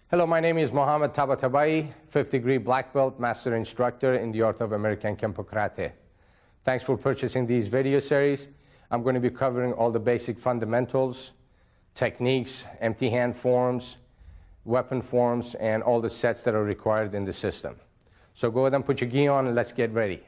Hello, my name is Mohammad Tabatabai, 5th degree black belt master instructor in the art of American Kempo Karate. Thanks for purchasing these video series. I'm going to be covering all the basic fundamentals, techniques, empty hand forms, weapon forms, and all the sets that are required in the system. So go ahead and put your gi on and let's get ready.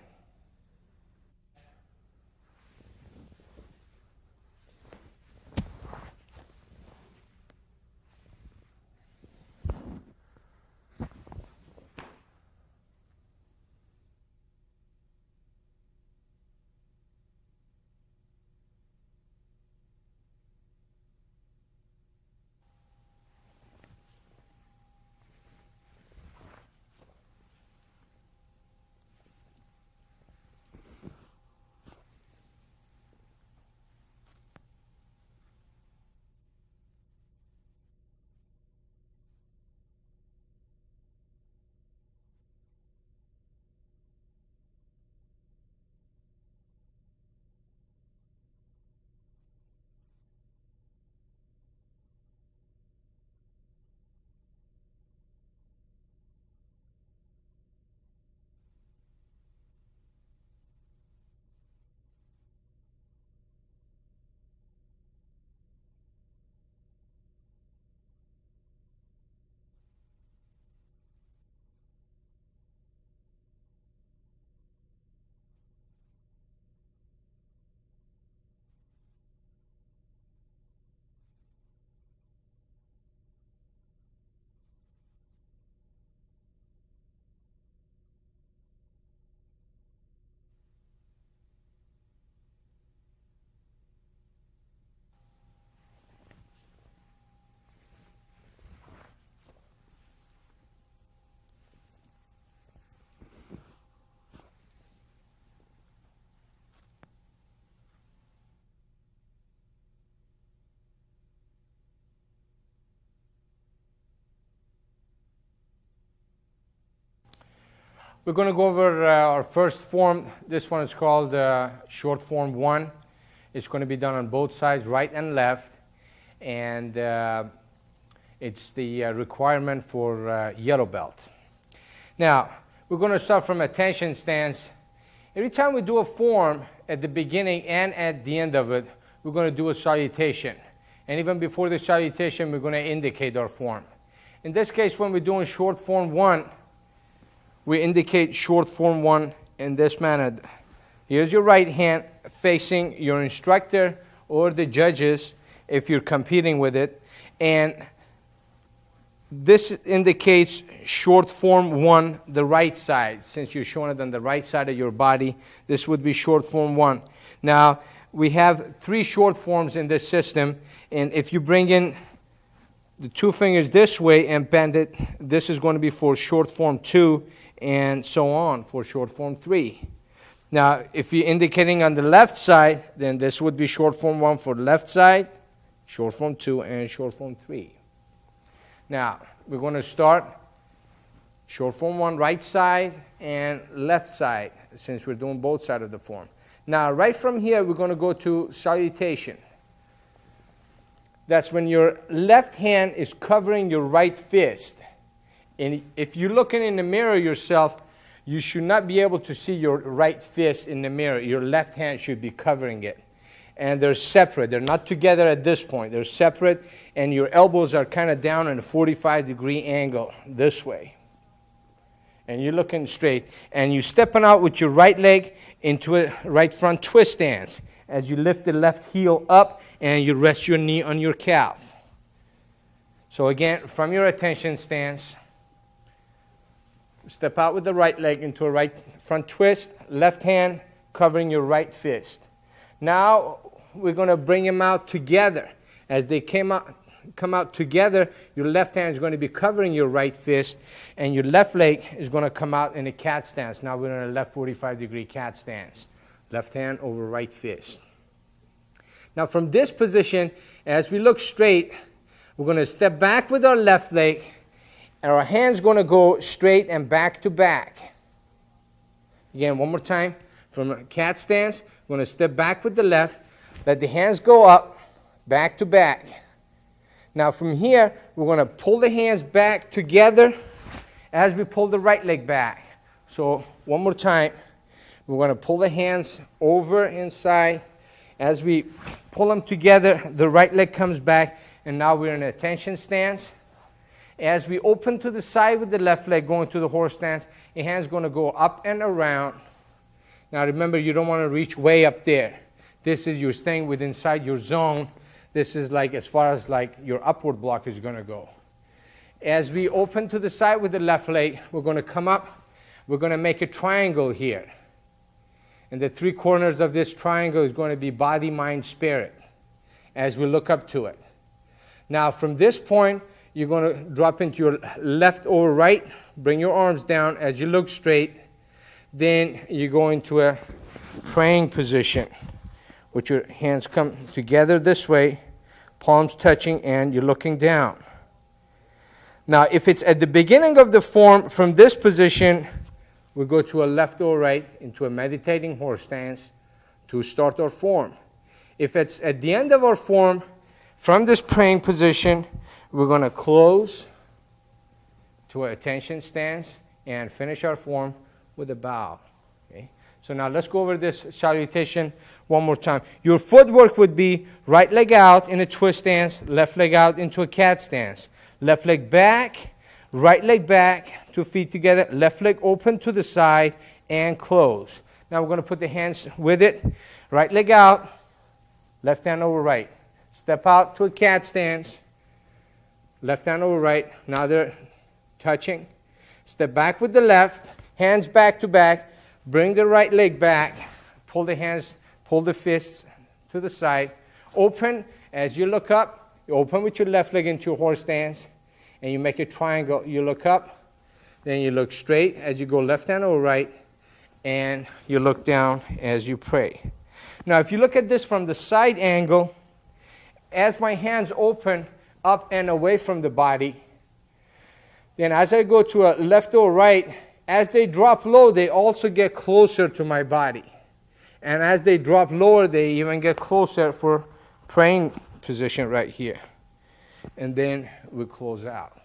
We're going to go over our first form. This one is called short form 1. It's going to be done on both sides, right and left. And it's the requirement for yellow belt. Now, we're going to start from attention stance. Every time we do a form, at the beginning and at the end of it, we're going to do a salutation. And even before the salutation, we're going to indicate our form. In this case, when we're doing short form 1, we indicate short form 1 in this manner. Here's your right hand facing your instructor or the judges if you're competing with it. And this indicates short form 1, the right side. Since you're showing it on the right side of your body, this would be short form 1. Now, we have 3 short forms in this system. And if you bring in the 2 fingers this way and bend it, this is going to be for short form 2. And so on for short form 3. Now, if you're indicating on the left side, then this would be short form 1 for the left side, short form 2, and short form 3. Now, we're going to start short form 1, right side and left side, since we're doing both sides of the form. Now, right from here, we're going to go to salutation. That's when your left hand is covering your right fist. And if you're looking in the mirror yourself, you should not be able to see your right fist in the mirror. Your left hand should be covering it. And they're separate. They're not together at this point. They're separate, and your elbows are kind of down in a 45-degree angle this way. And you're looking straight. And you're stepping out with your right leg into a right front twist stance as you lift the left heel up and you rest your knee on your calf. So again, from your attention stance, step out with the right leg into a right front twist, left hand covering your right fist. Now we're going to bring them out together. As they come out together, your left hand is going to be covering your right fist, and your left leg is going to come out in a cat stance. Now we're in a left 45-degree cat stance. Left hand over right fist. Now from this position, as we look straight, we're going to step back with our left leg, and our hand's going to go straight and back to back. Again, one more time. From a cat stance, we're going to step back with the left, let the hands go up, back to back. Now from here, we're going to pull the hands back together as we pull the right leg back. So one more time, we're going to pull the hands over inside. As we pull them together, the right leg comes back, and now we're in a attention stance. As we open to the side with the left leg going to the horse stance, your hand's going to go up and around. Now remember, you don't want to reach way up there. This is you're staying within inside your zone. This is like as far as like your upward block is going to go. As we open to the side with the left leg, we're going to come up. We're going to make a triangle here. And the three corners of this triangle is going to be body, mind, spirit as we look up to it. Now from this point, you're going to drop into your left or right. Bring your arms down as you look straight. Then you go into a praying position with your hands come together this way, palms touching, and you're looking down. Now, if it's at the beginning of the form, from this position, we go to a left or right into a meditating horse stance to start our form. If it's at the end of our form, from this praying position, we're going to close to an attention stance and finish our form with a bow. Okay? So now let's go over this salutation one more time. Your footwork would be right leg out in a twist stance, left leg out into a cat stance. Left leg back, right leg back, 2 feet together, left leg open to the side and close. Now we're going to put the hands with it. Right leg out, left hand over right. Step out to a cat stance, left hand over right. Now they're touching. Step back with the left, hands back to back. Bring the right leg back. Pull the hands, pull the fists to the side. Open as you look up. You open with your left leg into a horse stance, and you make a triangle. You look up, then you look straight as you go left hand over right, and you look down as you pray. Now, if you look at this from the side angle, as my hands open up and away from the body, then as I go to a left or right, as they drop low, they also get closer to my body. And as they drop lower, they even get closer for praying position right here. And then we close out.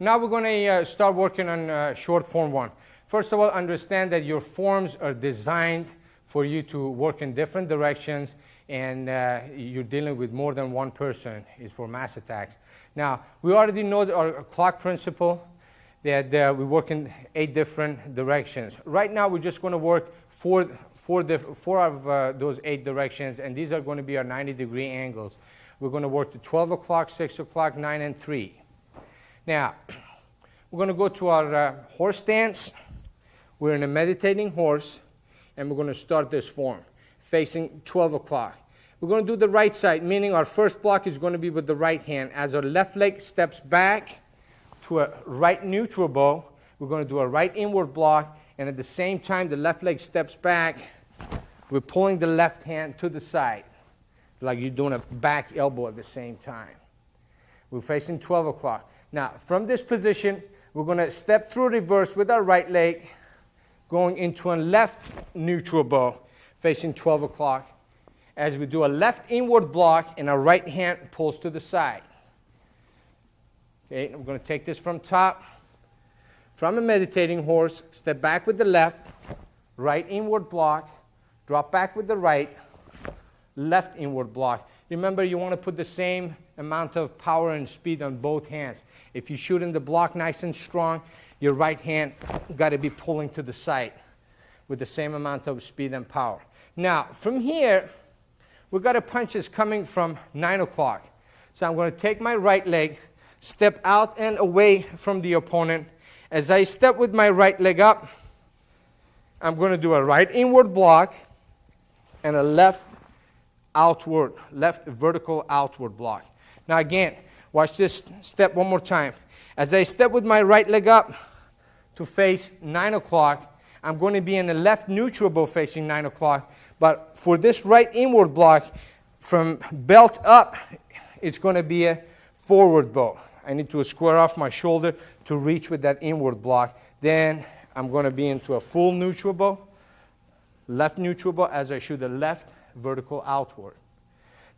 Now we're going to start working on short form 1. First of all, understand that your forms are designed for you to work in different directions, and you're dealing with more than one person. It's for mass attacks. Now, we already know our clock principle, that we work in 8 different directions. Right now, we're just going to work four of those 8 directions, and these are going to be our 90-degree angles. We're going to work to 12 o'clock, 6 o'clock, 9, and 3. Now, we're going to go to our horse stance. We're in a meditating horse, and we're going to start this form, facing 12 o'clock. We're going to do the right side, meaning our first block is going to be with the right hand. As our left leg steps back to a right neutral bow, we're going to do a right inward block, and at the same time the left leg steps back, we're pulling the left hand to the side, like you're doing a back elbow at the same time. We're facing 12 o'clock. Now, from this position, we're going to step through reverse with our right leg, going into a left neutral bow, facing 12 o'clock, as we do a left inward block and our right hand pulls to the side. Okay, we're going to take this from top, from a meditating horse, step back with the left, right inward block, drop back with the right, left inward block. Remember, you want to put the same amount of power and speed on both hands. If you shoot in the block nice and strong, your right hand got to be pulling to the side with the same amount of speed and power. Now, from here, we've got a punches coming from 9 o'clock. So I'm going to take my right leg, step out and away from the opponent. As I step with my right leg up, I'm going to do a right inward block and a left vertical outward block. Now again, watch this step one more time. As I step with my right leg up to face 9 o'clock, I'm going to be in a left neutral bow facing 9 o'clock. But for this right inward block, from belt up, it's going to be a forward bow. I need to square off my shoulder to reach with that inward block. Then I'm going to be into a full neutral bow, left neutral bow as I shoot the left vertical outward.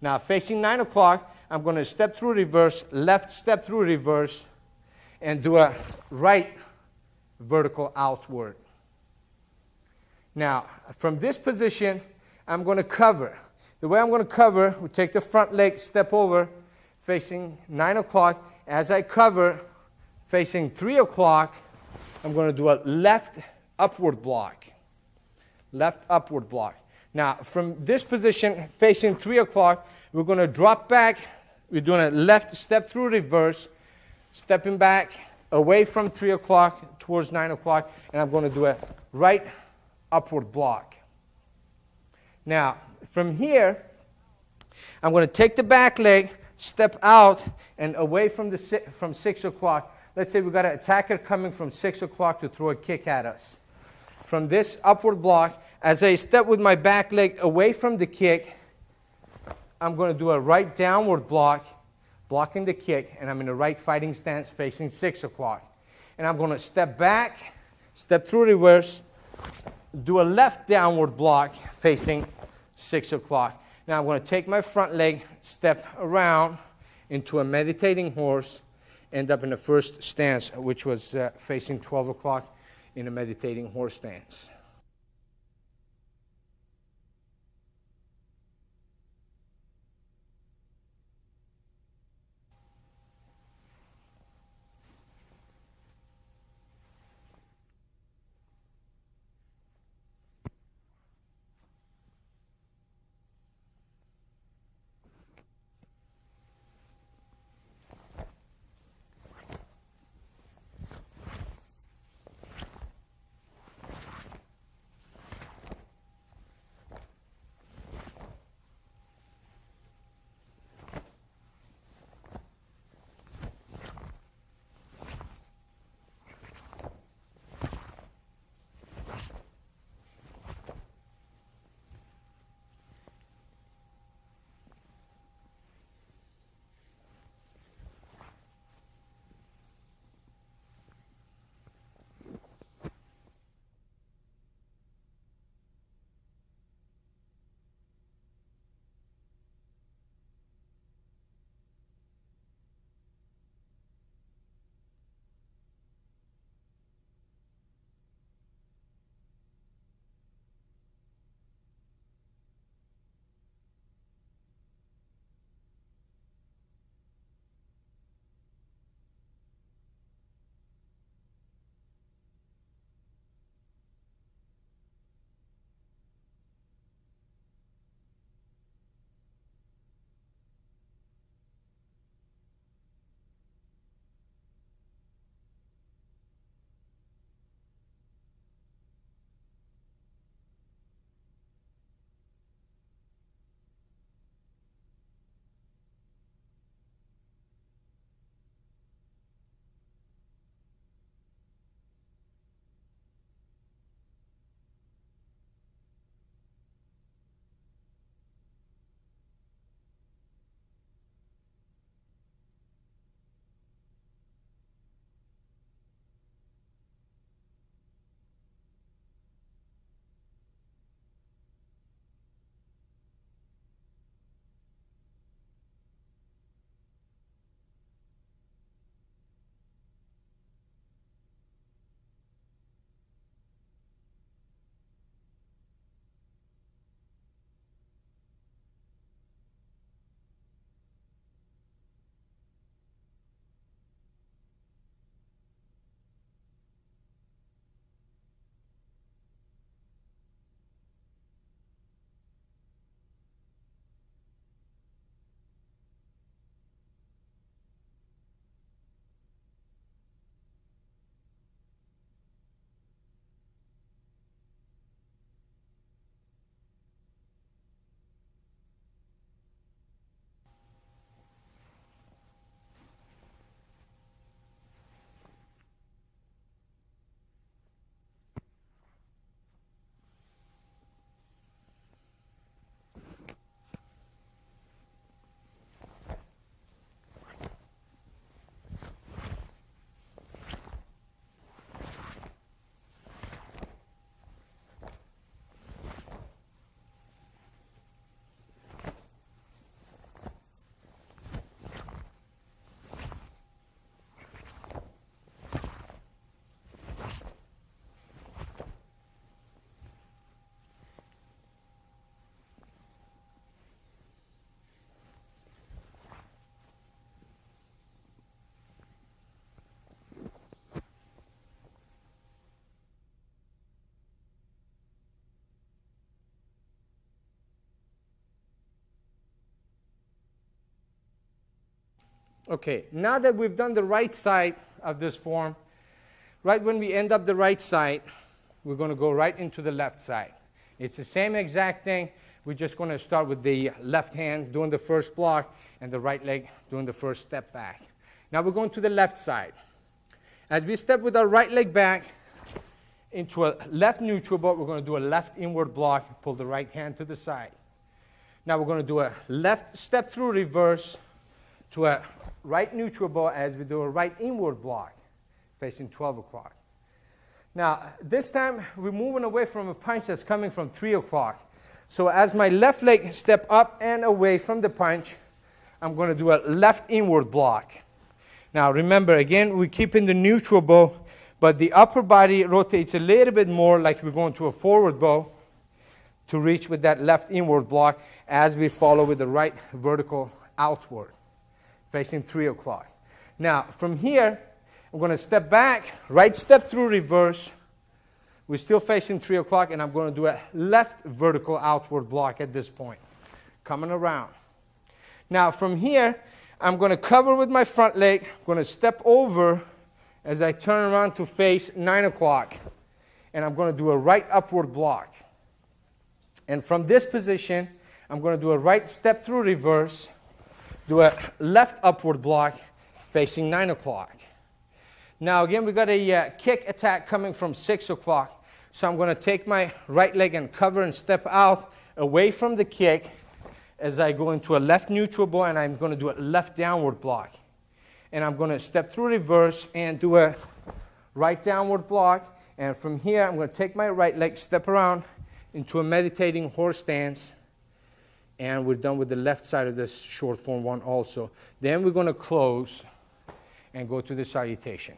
Now facing 9 o'clock, I'm going to step through reverse, left step through reverse, and do a right vertical outward. Now, from this position, I'm going to cover. The way I'm going to cover, we take the front leg, step over, facing 9 o'clock. As I cover, facing 3 o'clock, I'm going to do a left upward block. Left upward block. Now, from this position, facing 3 o'clock, we're going to drop back. We're doing a left step through reverse, stepping back away from 3 o'clock towards 9 o'clock, and I'm going to do a right upward block. Now, from here, I'm going to take the back leg, step out and away from 6 o'clock. Let's say we've got an attacker coming from 6 o'clock to throw a kick at us. From this upward block, as I step with my back leg away from the kick, I'm going to do a right downward block, blocking the kick, and I'm in a right fighting stance facing 6 o'clock. And I'm going to step back, step through reverse, do a left downward block facing 6 o'clock. Now I'm going to take my front leg, step around into a meditating horse, end up in the first stance, which was facing 12 o'clock in a meditating horse stance. Okay, now that we've done the right side of this form, right when we end up the right side, we're going to go right into the left side. It's the same exact thing. We're just going to start with the left hand doing the first block and the right leg doing the first step back. Now we're going to the left side. As we step with our right leg back into a left neutral boat, we're going to do a left inward block, pull the right hand to the side. Now we're going to do a left step through reverse to a right neutral boat as we do a right inward block facing 12 o'clock. Now, this time we're moving away from a punch that's coming from 3 o'clock. So as my left leg step up and away from the punch, I'm going to do a left inward block. Now remember, again, we're keeping the neutral bow, but the upper body rotates a little bit more like we're going to a forward bow to reach with that left inward block as we follow with the right vertical outward, facing 3 o'clock. Now, from here, I'm going to step back, right step through reverse. We're still facing 3 o'clock, and I'm going to do a left vertical outward block at this point, coming around. Now, from here, I'm going to cover with my front leg. I'm going to step over as I turn around to face 9 o'clock, and I'm going to do a right upward block. And from this position, I'm going to do a right step through reverse, do a left upward block facing 9 o'clock. Now again, we got a kick attack coming from 6 o'clock. So I'm going to take my right leg and cover and step out away from the kick as I go into a left neutral bow, and I'm going to do a left downward block. And I'm going to step through reverse and do a right downward block. And from here, I'm going to take my right leg, step around into a meditating horse stance. And we're done with the left side of this short form one also. Then we're going to close and go to the salutation.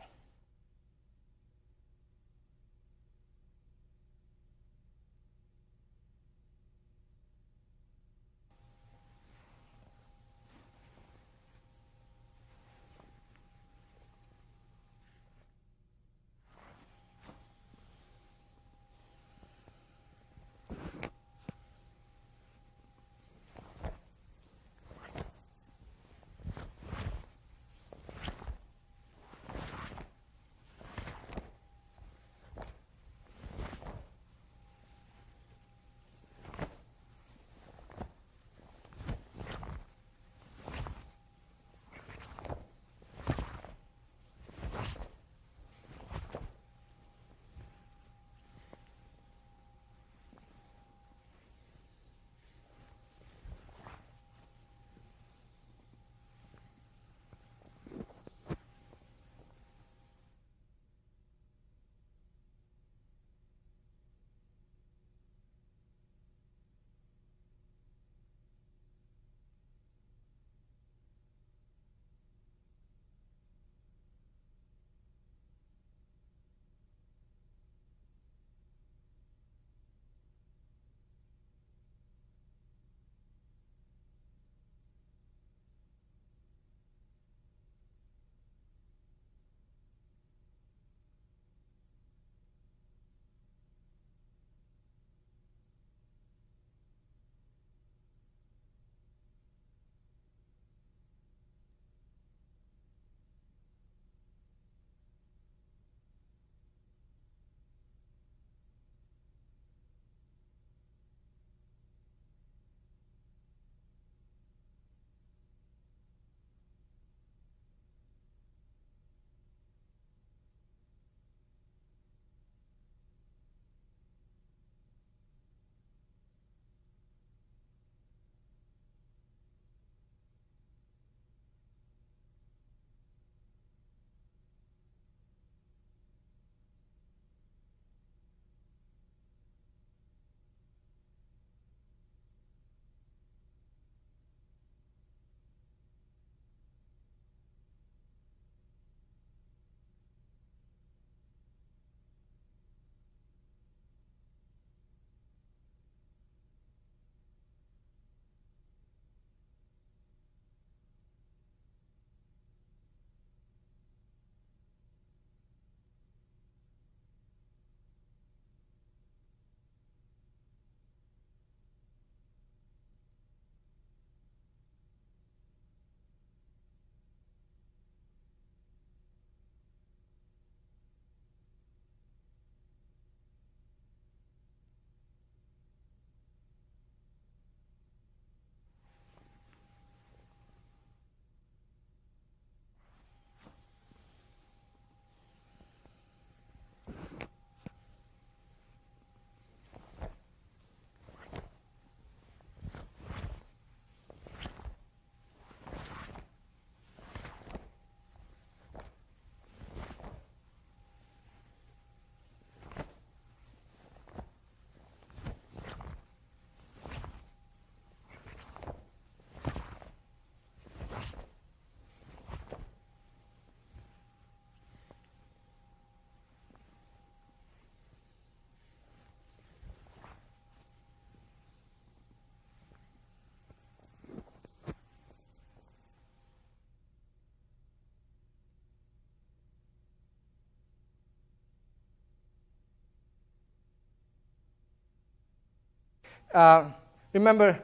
Remember,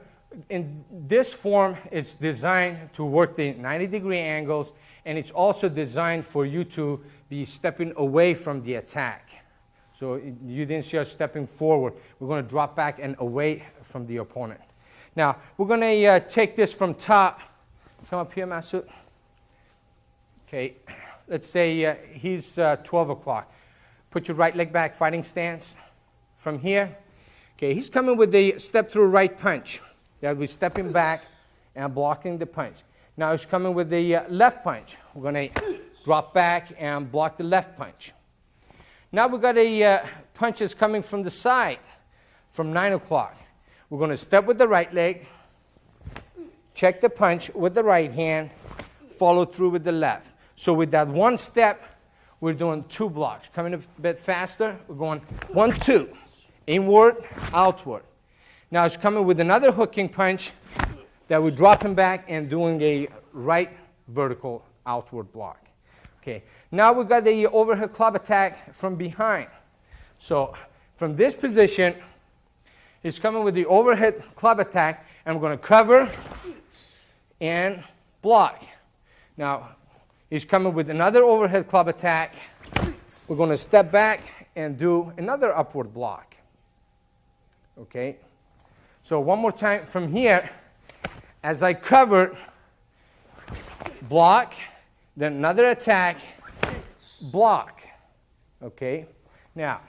in this form, it's designed to work the 90-degree angles, and it's also designed for you to be stepping away from the attack. So you didn't see us stepping forward. We're going to drop back and away from the opponent. Now, we're going to take this from top. Come up here, Masood. Okay, let's say he's 12 o'clock. Put your right leg back, fighting stance. From here, okay, he's coming with the step-through right punch. That we're stepping back and blocking the punch. Now he's coming with the left punch. We're going to drop back and block the left punch. Now we've got a punch that's coming from the side, from 9 o'clock. We're going to step with the right leg, check the punch with the right hand, follow through with the left. So with that one step, we're doing 2 blocks. Coming a bit faster, we're going 1, 2, inward, outward. Now it's coming with another hooking punch that we're dropping back and doing a right vertical outward block. Okay, now we've got the overhead club attack from behind. So from this position, he's coming with the overhead club attack, and we're going to cover and block. Now he's coming with another overhead club attack. We're going to step back and do another upward block. Okay. So one more time from here, as I cover, block, then another attack, block. Okay? Now,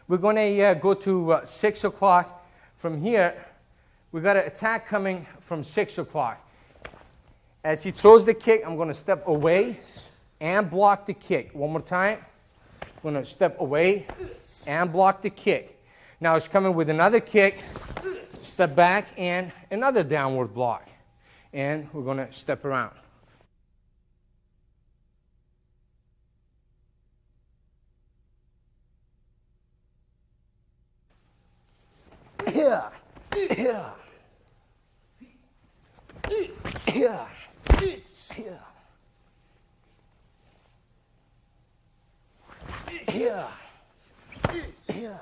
we're going to go to 6 o'clock. From here, we've got an attack coming from 6 o'clock. As he throws the kick, I'm going to step away and block the kick. One more time. I'm going to step away and block the kick. Now it's coming with another kick, step back, and another downward block. And we're going to step around. Here, here, here, here, here, here. Yeah. Yeah.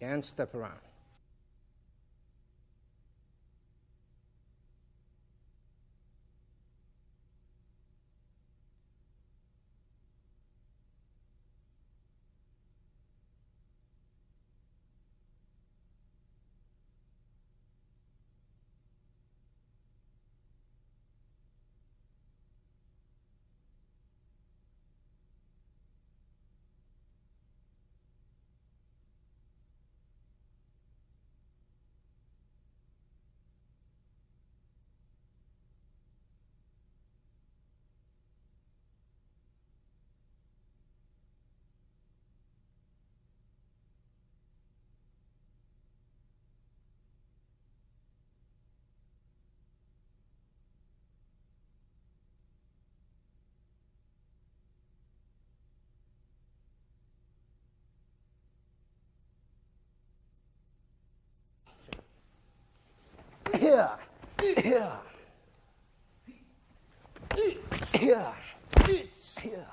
And step around. Here, here, here, here, here,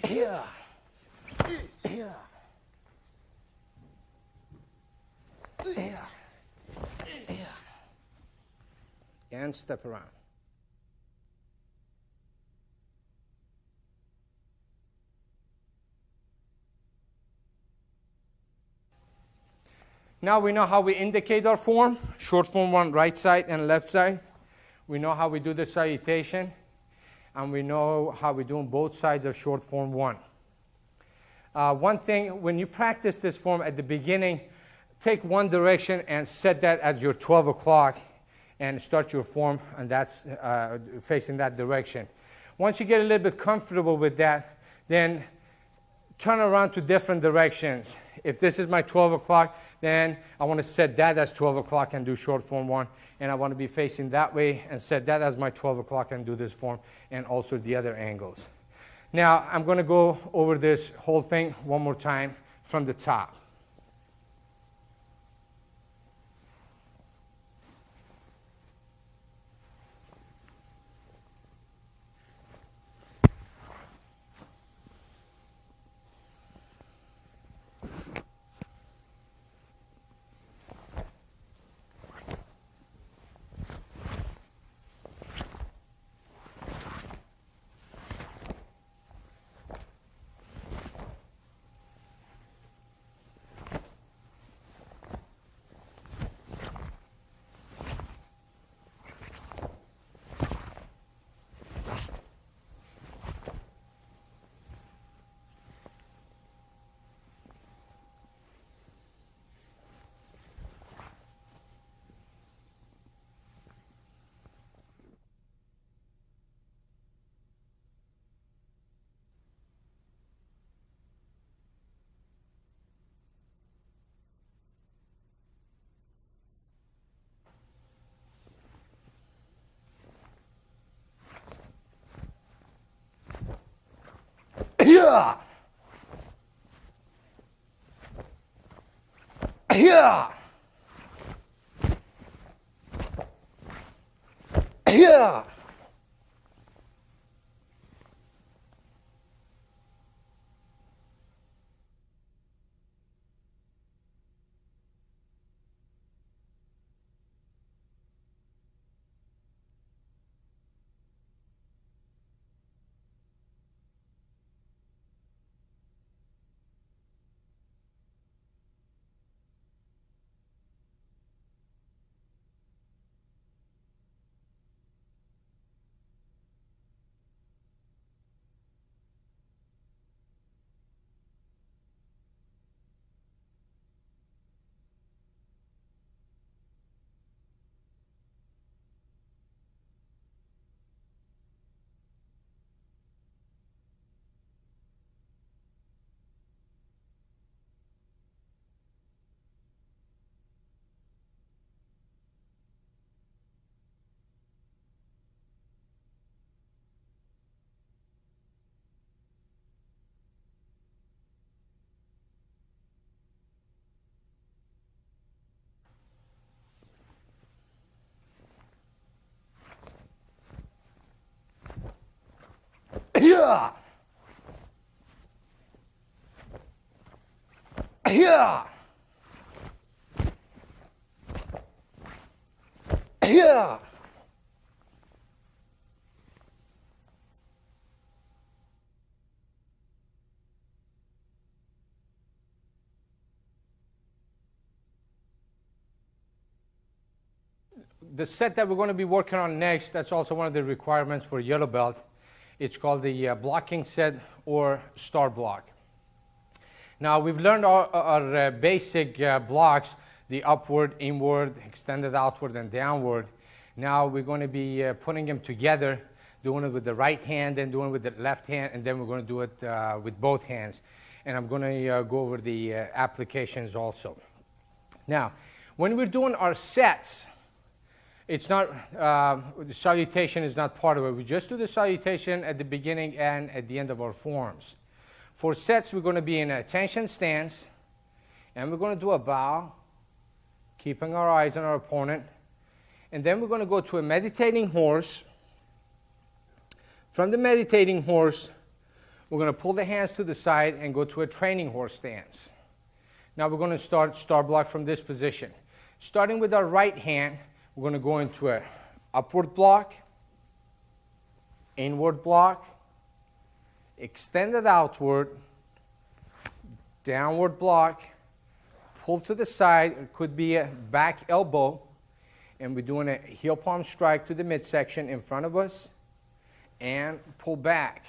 here, here, here, and step around. Now we know how we indicate our form. Short form 1, right side and left side. We know how we do the salutation. And we know how we do on both sides of short form 1. One thing, when you practice this form at the beginning, take one direction and set that as your 12 o'clock and start your form, and that's facing that direction. Once you get a little bit comfortable with that, then turn around to different directions. If this is my 12 o'clock, then I want to set that as 12 o'clock and do short form 1. And I want to be facing that way and set that as my 12 o'clock and do this form, and also the other angles. Now, I'm going to go over this whole thing one more time from the top. Yeah. Yeah. Yeah. Yeah. Yeah. Yeah. The set that we're going to be working on next, that's also one of the requirements for yellow belt. It's called the blocking set or star block. Now we've learned our basic blocks, the upward, inward, extended outward, and downward. Now we're going to be putting them together, doing it with the right hand and doing it with the left hand, and then we're going to do it with both hands. And I'm going to go over the applications also. Now, when we're doing our sets, it's not, the salutation is not part of it. We just do the salutation at the beginning and at the end of our forms. For sets, we're going to be in a attention stance, and we're going to do a bow, keeping our eyes on our opponent. And then we're going to go to a meditating horse. From the meditating horse, we're going to pull the hands to the side and go to a training horse stance. Now we're going to start star block from this position. Starting with our right hand, we're going to go into an upward block, inward block, extended outward, downward block, pull to the side. It could be a back elbow, and we're doing a heel palm strike to the midsection in front of us, and pull back.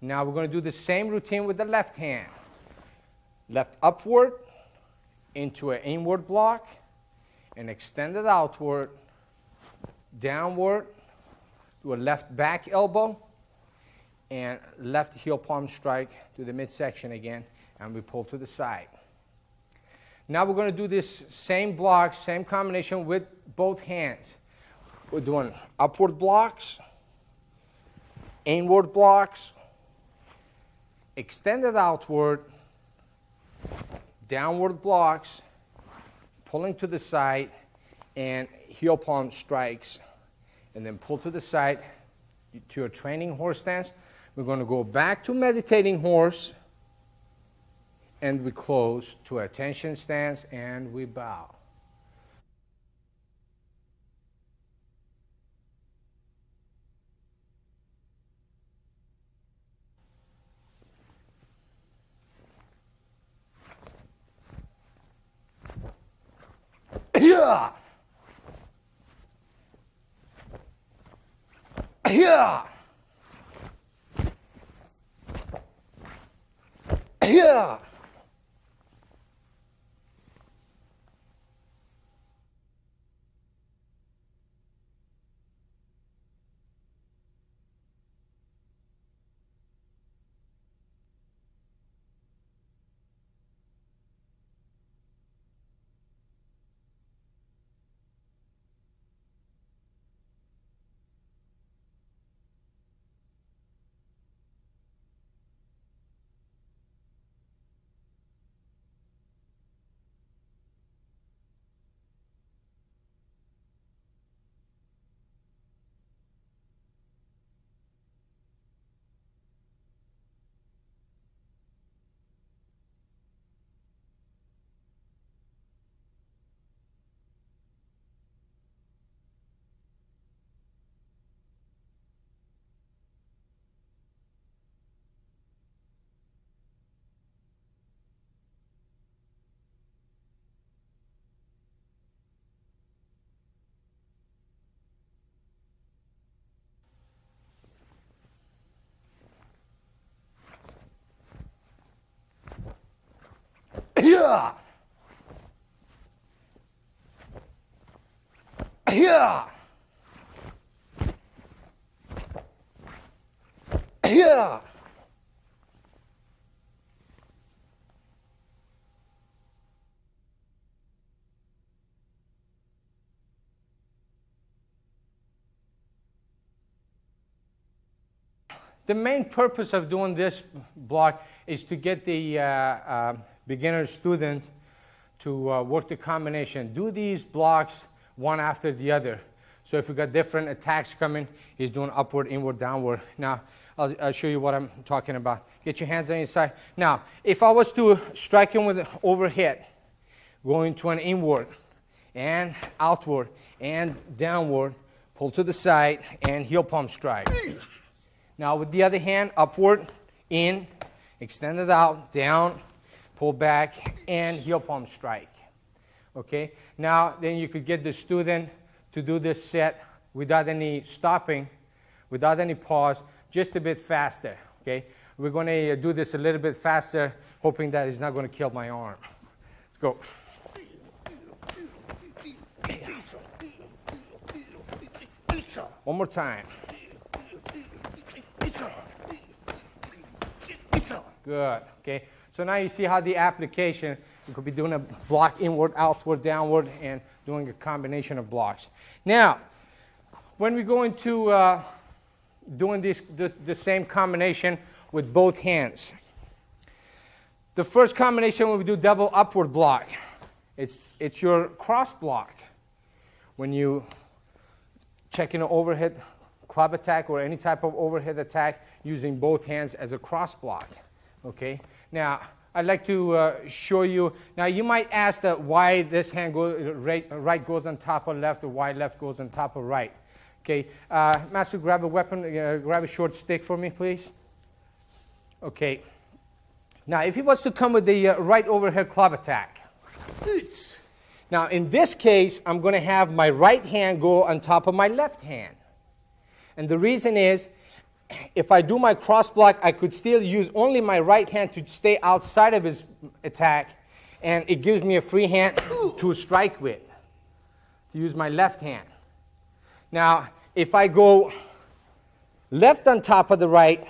Now we're going to do the same routine with the left hand. Left upward, into an inward block, and extended outward, downward, do a left back elbow, and left heel palm strike to the midsection again, and we pull to the side. Now we're going to do this same block, same combination with both hands. We're doing upward blocks, inward blocks, extended outward, downward blocks, pulling to the side, and heel palm strikes, and then pull to the side to your training horse stance. We're going to go back to meditating horse, and we close to attention stance, and we bow. Yeah. Yeah. Yeah. Yeah. Yeah. Yeah. The main purpose of doing this block is to get the beginner student to work the combination. Do these blocks one after the other. So if we got different attacks coming, he's doing upward, inward, downward. Now, I'll show you what I'm talking about. Get your hands on your side. Now, if I was to strike him with an overhead, going to an inward, and outward, and downward, pull to the side, and heel palm strike. Now with the other hand, upward, in, extend it out, down, pull back, and heel palm strike. Okay? Now then you could get the student to do this set without any stopping, without any pause, just a bit faster. Okay? We're going to do this a little bit faster, hoping that it's not going to kill my arm. Let's go. One more time. Good. Okay. So now you see how the application, you could be doing a block inward, outward, downward, and doing a combination of blocks. Now, when we go into doing the same combination with both hands, the first combination when we do double upward block, it's your cross block. When you check in an overhead club attack or any type of overhead attack using both hands as a cross block. Okay. Now I'd like to show you. Now you might ask that why this hand right goes on top of left or why left goes on top of right. Okay. Master, grab a weapon. Grab a short stick for me, please. Okay. Now if he was to come with the right overhead club attack. Now in this case, I'm going to have my right hand go on top of my left hand. And the reason is, if I do my cross block, I could still use only my right hand to stay outside of his attack, and it gives me a free hand to strike with, to use my left hand. Now, if I go left on top of the right,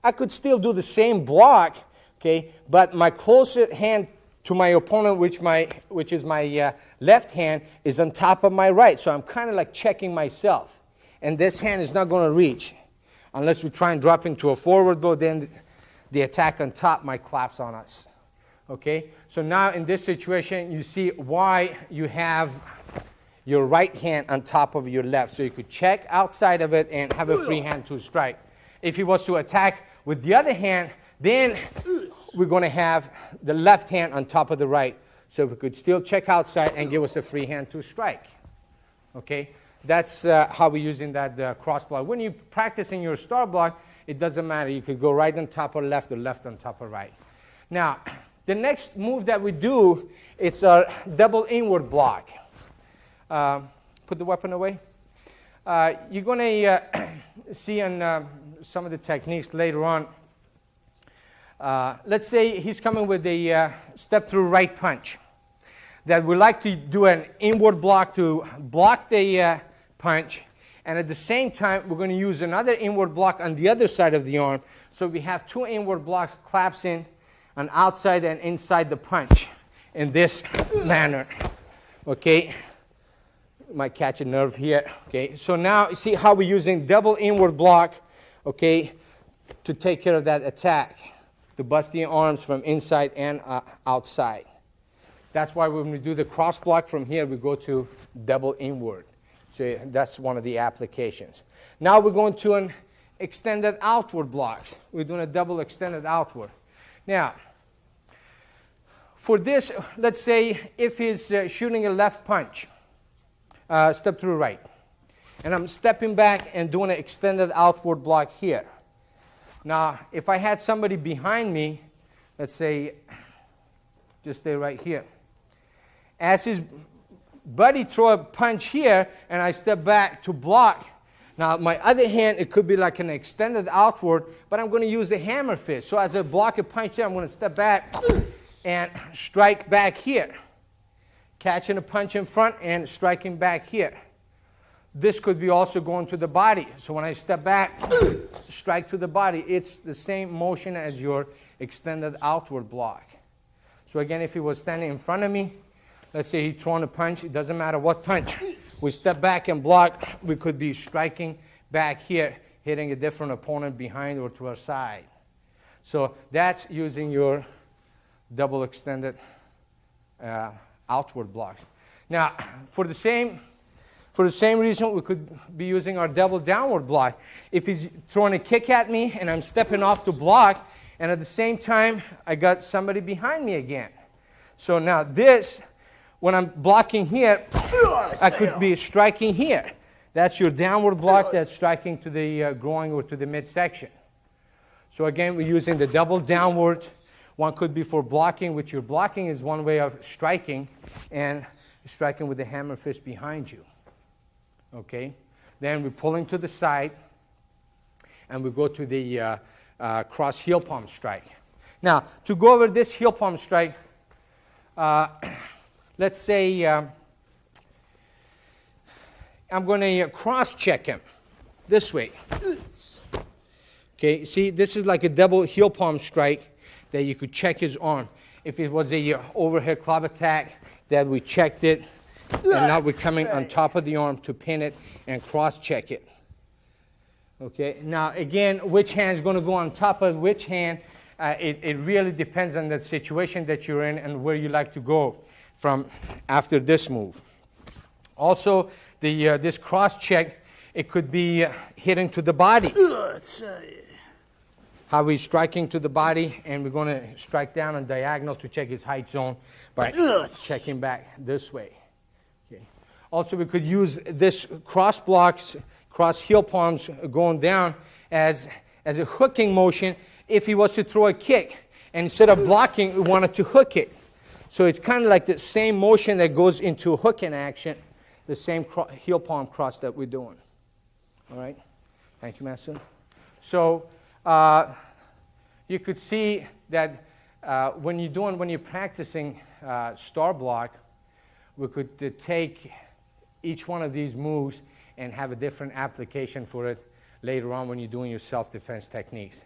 I could still do the same block, okay, but my closer hand to my opponent, which is my left hand, is on top of my right. So I'm kind of like checking myself. And this hand is not going to reach. Unless we try and drop into a forward blow, then the attack on top might collapse on us. Okay? So now in this situation, you see why you have your right hand on top of your left. So you could check outside of it and have a free hand to strike. If he was to attack with the other hand, then we're going to have the left hand on top of the right. So we could still check outside and give us a free hand to strike. Okay? That's how we're using that cross block. When you're practicing your star block, it doesn't matter. You could go right on top of left or left on top of right. Now, the next move that we do, it's our double inward block. Put the weapon away. You're going to see in some of the techniques later on. Let's say he's coming with a step-through right punch. That we like to do an inward block to block the punch, and at the same time we're going to use another inward block on the other side of the arm, so we have two inward blocks collapsing on outside and inside the punch in this manner. Okay, might catch a nerve here. Okay, so now you see how we're using double inward block, okay, to take care of that attack, to bust the arms from inside and outside. That's why when we do the cross block from here, we go to double inward. So that's one of the applications. Now we're going to an extended outward blocks. We're doing a double extended outward. Now, for this, let's say if he's shooting a left punch, step through right. And I'm stepping back and doing an extended outward block here. Now, if I had somebody behind me, let's say, just stay right here. As his buddy throw a punch here, and I step back to block. Now, my other hand, it could be like an extended outward, but I'm going to use a hammer fist. So as I block a punch there, I'm going to step back and strike back here. Catching a punch in front and striking back here. This could be also going to the body. So when I step back, strike to the body. It's the same motion as your extended outward block. So again, if he was standing in front of me, let's say he's throwing a punch, it doesn't matter what punch. We step back and block, we could be striking back here, hitting a different opponent behind or to our side. So that's using your double extended outward blocks. Now, for the same reason, we could be using our double downward block. If he's throwing a kick at me and I'm stepping off to block, and at the same time, I got somebody behind me again. So now this, when I'm blocking here, I could be striking here. That's your downward block that's striking to the groin or to the midsection. So again, we're using the double downward. One could be for blocking, which your blocking is one way of striking, and striking with the hammer fist behind you. Okay? Then we're pulling to the side, and we go to the cross heel palm strike. Now, to go over this heel palm strike, let's say I'm going to cross check him this way. Okay, see, this is like a double heel palm strike that you could check his arm. If it was a overhead club attack, that we checked it, and now we're coming on top of the arm to pin it and cross check it. Okay, now again, which hand is going to go on top of which hand? It really depends on the situation that you're in and where you like to go from after this move. Also, this cross check, it could be hitting to the body. How we're striking to the body, and we're going to strike down on diagonal to check his height zone by checking back this way. Okay. Also, we could use this cross blocks, cross heel palms going down as a hooking motion if he was to throw a kick. And instead of blocking, we wanted to hook it. So it's kind of like the same motion that goes into a hooking action, the same heel palm cross that we're doing. All right? Thank you, Master. So you could see that when you're practicing star block, we could take each one of these moves and have a different application for it later on when you're doing your self-defense techniques.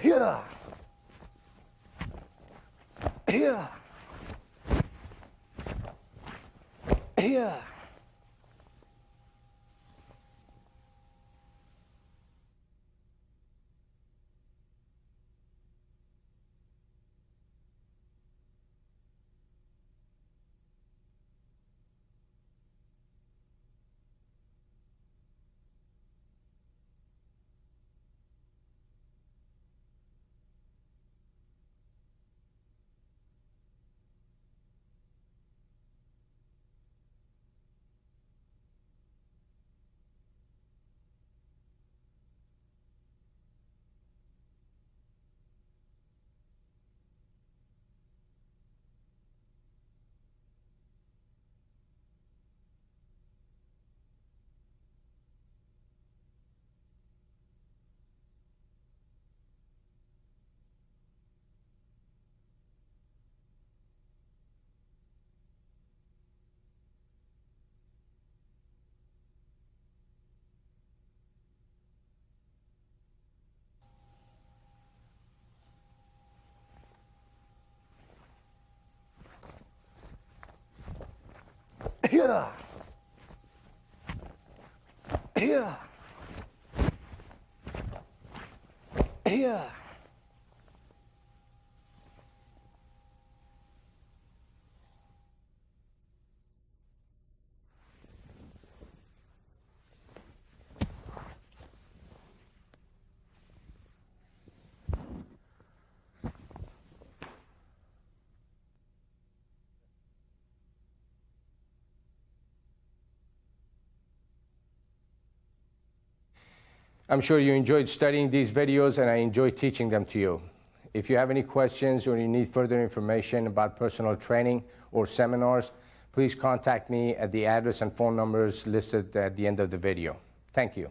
Here. Here. Here. Here. Here. Here. I'm sure you enjoyed studying these videos, and I enjoy teaching them to you. If you have any questions or you need further information about personal training or seminars, please contact me at the address and phone numbers listed at the end of the video. Thank you.